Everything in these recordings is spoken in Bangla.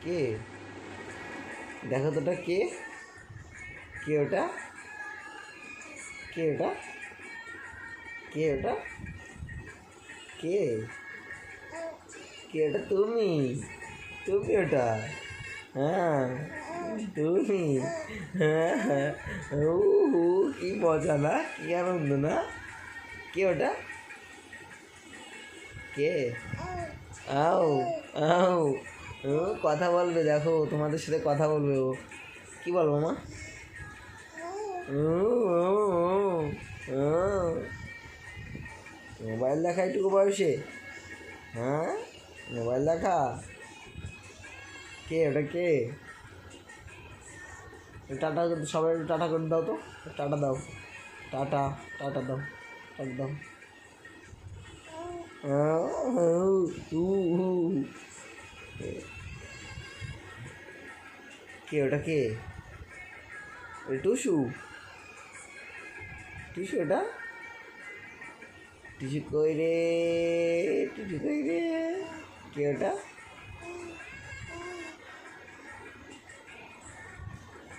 কে? দেখো তো ওটা কে? কে ওটা? কে ওটা? কে ওটা? কে? কে ওটা? তুমি? তুমি ওটা? হ্যাঁ, তুমি। হ্যাঁ হ্যাঁ, কি মজা না, কি আনন্দ না? কে ওটা? কে? আও, আও, ও কথা বলবে, দেখো তোমাদের সাথে কথা বলবে ও। কি বলবো মা? মোবাইল দেখা এইটুকু বয়সে? হ্যাঁ, মোবাইল দেখা? কে ওটা? কে? টাটা, সবাই টাটা করে দাও তো, টাটা দাও, টাটা, টাটা দাও, টাটা দাও। কে ওটা? কে? টুসু? টুসু ওটা? টুসু কই রে? টুসু কই রে? কে ওটা?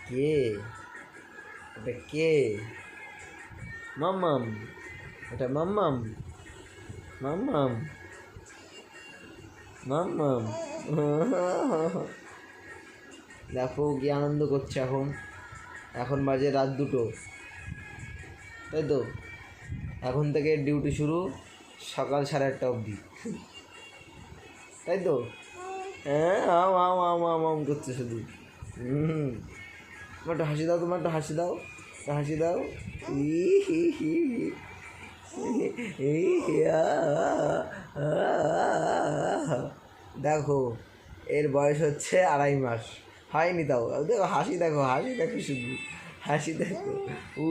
কে ওটা? কে? মাম্মাম? ওটা মাম্মাম? মাম্মাম? মাম্মাম? দেখো কি আনন্দ করছে এখন। এখন বাজে রাত 2টো, তাই তো? এখন থেকে ডিউটি শুরু সকাল 8:30 অবধি, তাই তো? হ্যাঁ, আম আম আম আম আম করছে শুধু। তোমার একটু হাসি দাও, তোমার একটু হাসি দাও, হাসি দাও। ই হি হি দেখো, এর বয়স হচ্ছে 2.5 মাস হয়নি তাও। দেখো হাসি, দেখো হাসি, দেখো শুধু হাসি, দেখো। উ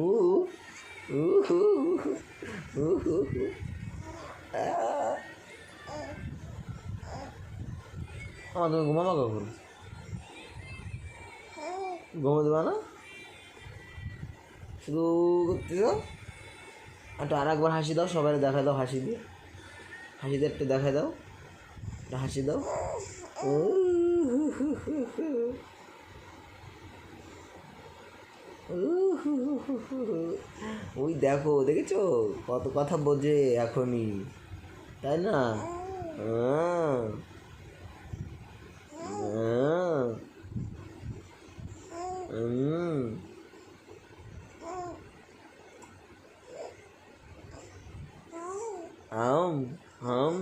উ উ উ তুমি ঘুমাবা কখন? ঘুমো দেবা না? শুধু করতে দাও। একটু আর একবার হাসি দাও, সবাই দেখা দাও হাসি দিয়ে, হাসি দিয়ে একটু দেখা দাও, একটা হাসি দাও। ওই দেখো, দেখেছো কত কথা বোঝে এখনই, তাই না? আম হাম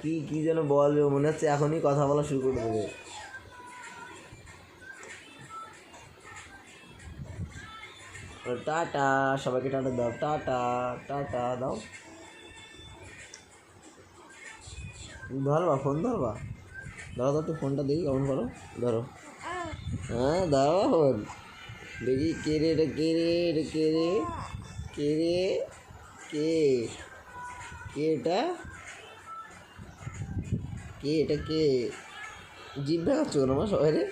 কি কি যেন বলবে, মনে হচ্ছে এখনই কথা বলা শুরু করে দেবে। টাটা, সবাইকে টাটা দাও, টাটা, টাটা দাও। ধরবা ফোন? ধরবা? ধরো তো, একটু ফোনটা দেখি কেমন করো, ধরো। হ্যাঁ দাও ফোন দেখি। কে রে এটা? কে রে এটা? কে রে? কে রে? কে? কে এটা? কে এটা? কে? জিভ ভাঙাচ্ছ কেন আমার সবাই রে?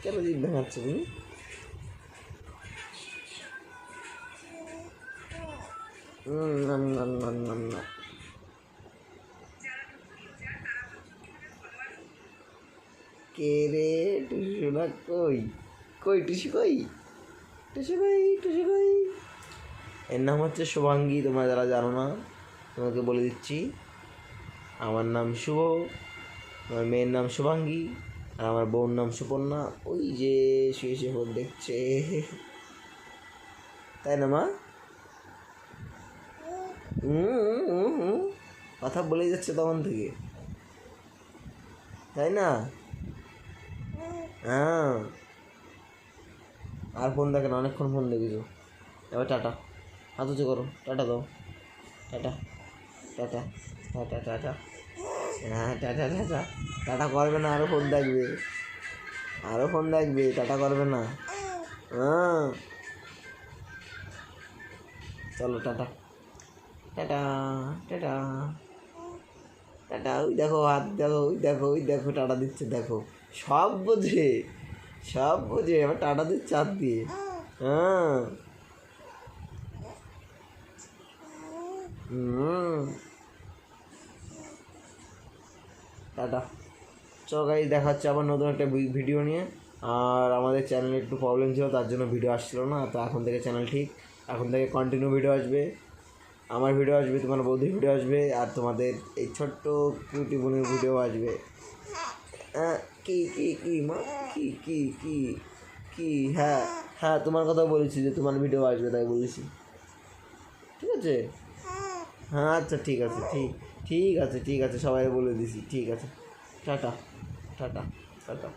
কেন জিভ ভাঙাচ্ছ তুমি? কে রে? টুসু না? কই কই টুসু? কই টুসু? কই টুসু? কই? এর নাম হচ্ছে শুভাঙ্গী। তোমরা যারা জানো না, তোমাকে বলে দিচ্ছি। আমার নাম শুভ, আমার মেয়ের নাম শুভাঙ্গী, আর আমার বউর নাম সুপর্ণা। ওই যে শুয়ে শুয়ে ফোন দেখছে, তাই না মা? কথা বলেই যাচ্ছে তখন থেকে, তাই না? হ্যাঁ, আর ফোন দেখে না, অনেকক্ষণ ফোন দেখেছো। এবার টাটা, হাত উঁচু করো, টাটা দাও, টাটা, টাটা, টাটা, টাটা। হ্যাঁ টাটা, টাটা। টাটা করবে না, আরও ফোন দেখবে, আরও ফোন দেখবে, টাটা করবে না। হ্যাঁ, চলো টাটা, টাটা, টাটা, টাটা। ওই দেখো হাত, দেখো ওই দেখো, ওই দেখো টাটা দিচ্ছে, দেখো সব বোঝে, সব বোঝে। আবার টাটা দিচ্ছে হাত দিয়ে। হ্যাঁ, টাটা। চলো গাইস, দেখা হচ্ছে আবার নতুন একটা ভিডিও নিয়ে। আর আমাদের চ্যানেলে একটু প্রবলেম ছিল, তার জন্য ভিডিও আসছিলো না। তো এখন থেকে চ্যানেল ঠিক, এখন থেকে কন্টিনিউ ভিডিও আসবে। আমার ভিডিও আসবে, তোমার বৌদির ভিডিও আসবে, আর তোমাদের এই ছোট্ট কিউটি বোনের ভিডিও আসবে। কি কি কি মা, কি কি কি কি? হ্যাঁ হ্যাঁ, তোমার কথা বলেছি যে তোমার ভিডিও আসবে, তাই বলেছি। ঠিক আছে, হ্যাঁ আচ্ছা ঠিক আছে, ঠিক আছে, ঠিক আছে, সবাই বলে দিছি। ঠিক আছে, টাটা টাটা টাটা।